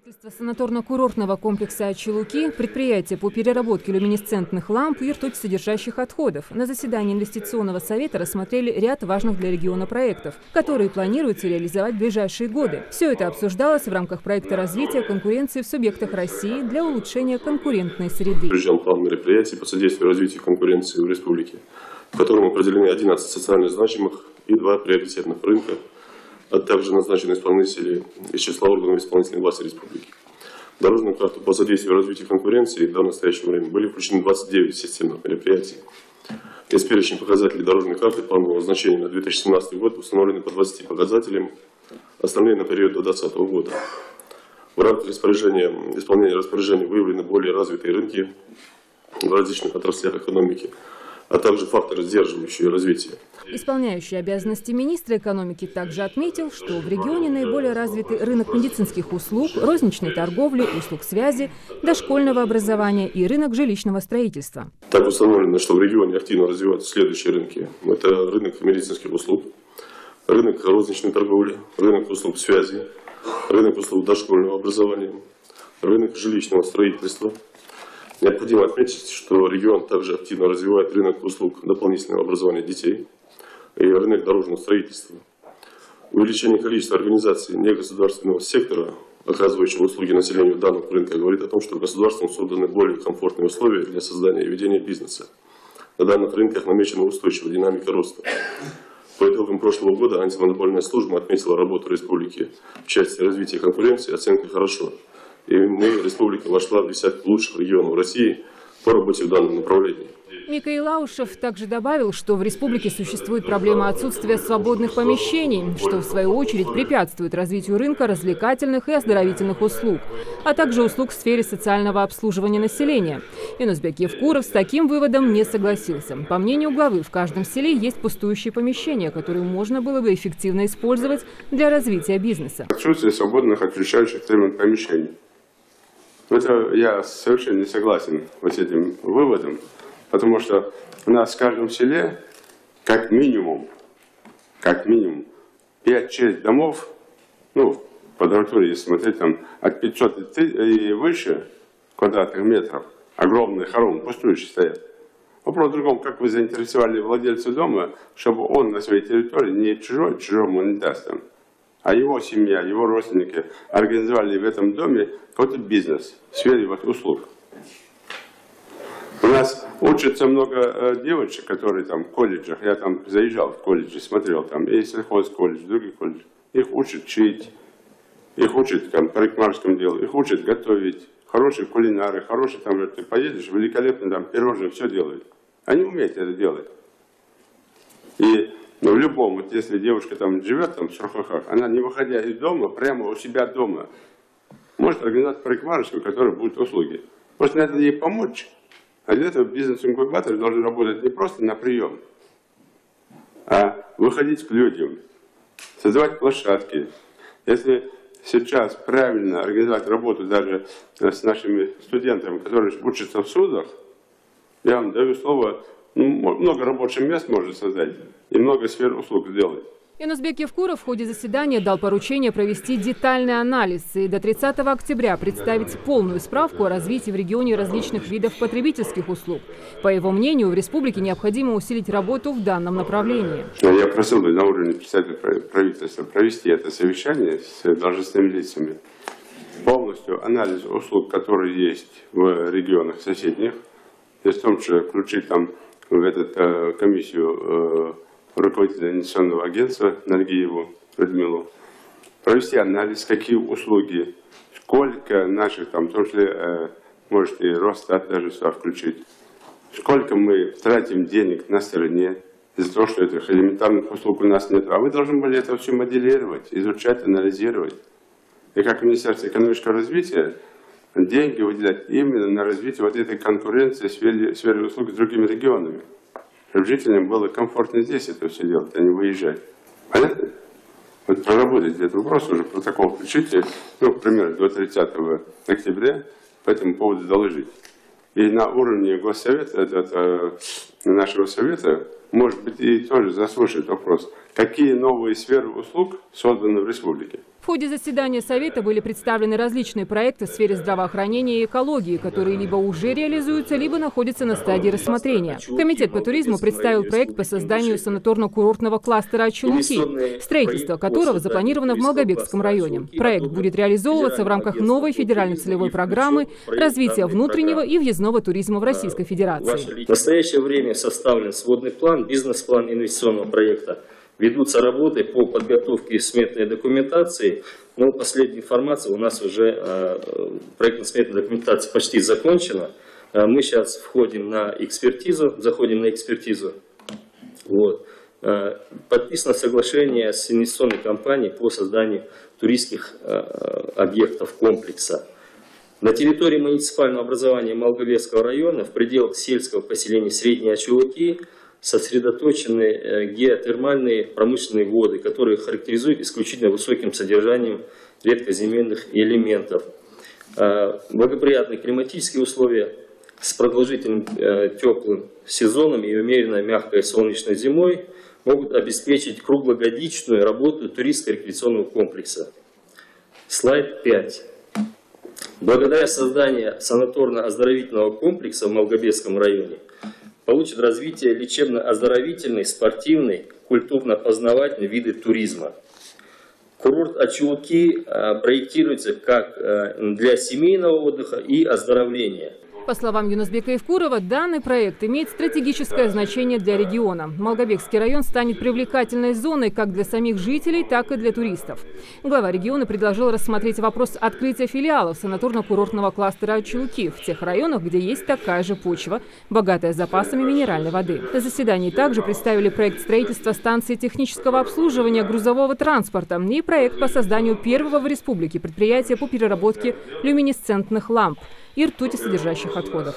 Строительство санаторно-курортного комплекса «Очи-Луки», предприятие по переработке люминесцентных ламп и ртуть-содержащих отходов, на заседании инвестиционного совета рассмотрели ряд важных для региона проектов, которые планируется реализовать в ближайшие годы. Все это обсуждалось в рамках проекта развития конкуренции в субъектах России для улучшения конкурентной среды. Утвержден план мероприятий по содействию развитию конкуренции в республике, в котором определены 11 социально значимых и 2 приоритетных рынка, а также назначены исполнители из числа органов исполнительной власти республики. В дорожную карту по содействию развитию конкуренции до настоящего времени были включены 29 системных мероприятий. Из перечня показателей дорожной карты планового значения на 2017 год установлены по 20 показателям, остальные на период до 2020 года. В рамках исполнения распоряжений выявлены более развитые рынки в различных отраслях экономики, а также факторы, сдерживающие развитие. Исполняющий обязанности министра экономики также отметил, что в регионе наиболее развиты рынок медицинских услуг, розничной торговли, услуг связи, дошкольного образования и рынок жилищного строительства. Так установлено, что в регионе активно развиваются следующие рынки. Это рынок медицинских услуг, рынок розничной торговли, рынок услуг связи, рынок услуг дошкольного образования, рынок жилищного строительства. Необходимо отметить, что регион также активно развивает рынок услуг дополнительного образования детей и рынок дорожного строительства. Увеличение количества организаций негосударственного сектора, оказывающих услуги населению данного рынка, говорит о том, что государством созданы более комфортные условия для создания и ведения бизнеса. На данных рынках намечена устойчивая динамика роста. По итогам прошлого года антимонопольная служба отметила работу республики в части развития конкуренции оценкой «хорошо». И республика вошла в десятку лучших регионов России по работе в данном направлении. Микаил Аушев также добавил, что в республике существует проблема отсутствия свободных помещений, что в свою очередь препятствует развитию рынка развлекательных и оздоровительных услуг, а также услуг в сфере социального обслуживания населения. Янузбек Евкуров с таким выводом не согласился. По мнению главы, в каждом селе есть пустующие помещения, которые можно было бы эффективно использовать для развития бизнеса. Отсутствие свободных отключающих помещений. Это я совершенно не согласен с этим выводом, потому что у нас в каждом селе как минимум 5-6 домов, ну, в квадратуре, если смотреть, там от 500 и выше квадратных метров, огромные хоромы пустующие стоят. Вопрос в другом, как вы заинтересовали владельца дома, чтобы он на своей территории не чужой, чужому не даст там, а его семья, его родственники организовали в этом доме какой-то бизнес в сфере услуг. У нас учатся много девочек, которые там в колледжах, я там заезжал в колледжи, смотрел, там есть сельхозколледж, другие колледжи. Их учат шить, их учат там, парикмахерскому делу, их учат готовить, хорошие кулинары, хорошие там, ты поедешь, великолепно там пирожные, все делают. Они умеют это делать. И в любом, вот если девушка там живет там в Шурхахах, она не выходя из дома, прямо у себя дома, может организовать парикмахерскую, которая будет услуги. Просто надо ей помочь. А для этого бизнес-инкубатор должен работать не просто на прием, а выходить к людям, создавать площадки. Если сейчас правильно организовать работу даже с нашими студентами, которые учатся в СУЗах, я вам даю слово, много рабочих мест можно создать и много сфер услуг сделать. Янузбек Евкуров в ходе заседания дал поручение провести детальный анализ и до 30 октября представить полную справку о развитии в регионе различных видов потребительских услуг. По его мнению, в республике необходимо усилить работу в данном направлении. Я просил бы на уровне председателя правительства провести это совещание с должностными лицами. Полностью анализ услуг, которые есть в регионах соседних, и в том числе включить там в эту комиссию руководителя инвестиционного агентства Нальгиеву Людмилу, провести анализ, какие услуги, сколько наших, там, в том числе, может и Росстат даже сюда включить, сколько мы тратим денег на стороне из-за того, что этих элементарных услуг у нас нет. А вы должны были это все моделировать, изучать, анализировать. И как Министерство экономического развития деньги выделять именно на развитие вот этой конкуренции в сфере услуг с другими регионами. Чтобы жителям было комфортно здесь это все делать, а не выезжать. Понятно? Вот проработать этот вопрос, уже протокол включите, ну, к примеру, до 30 октября по этому поводу доложить. И на уровне Госсовета, нашего совета, может быть, и тоже заслушать вопрос, какие новые сферы услуг созданы в республике. В ходе заседания Совета были представлены различные проекты в сфере здравоохранения и экологии, которые либо уже реализуются, либо находятся на стадии рассмотрения. Комитет по туризму представил проект по созданию санаторно-курортного кластера «Ачулуки», строительство которого запланировано в Малгобекском районе. Проект будет реализовываться в рамках новой федеральной целевой программы развития внутреннего и въездного туризма в Российской Федерации. В настоящее время составлен сводный план, бизнес-план инвестиционного проекта. Ведутся работы по подготовке сметной документации, но последняя информация у нас уже проектно-сметная документация почти закончена. Мы сейчас входим на экспертизу, заходим на экспертизу. Вот. Подписано соглашение с инвестиционной компанией по созданию туристских объектов комплекса. На территории муниципального образования Малгобекского района в пределах сельского поселения Средние Ачулуки сосредоточены геотермальные промышленные воды, которые характеризуют исключительно высоким содержанием редкоземельных элементов. Благоприятные климатические условия с продолжительным теплым сезоном и умеренно мягкой солнечной зимой могут обеспечить круглогодичную работу туристско-рекреационного комплекса. Слайд 5. Благодаря созданию санаторно-оздоровительного комплекса в Малгобекском районе получит развитие лечебно-оздоровительный, спортивный, культурно-познавательный виды туризма. Курорт Ачулуки проектируется как для семейного отдыха и оздоровления. По словам Юнусбека Евкурова, данный проект имеет стратегическое значение для региона. Малгобекский район станет привлекательной зоной как для самих жителей, так и для туристов. Глава региона предложил рассмотреть вопрос открытия филиалов санаторно-курортного кластера Ачулуки в тех районах, где есть такая же почва, богатая запасами минеральной воды. На заседании также представили проект строительства станции технического обслуживания грузового транспорта и проект по созданию первого в республике предприятия по переработке люминесцентных ламп и ртутисодержащих отходов.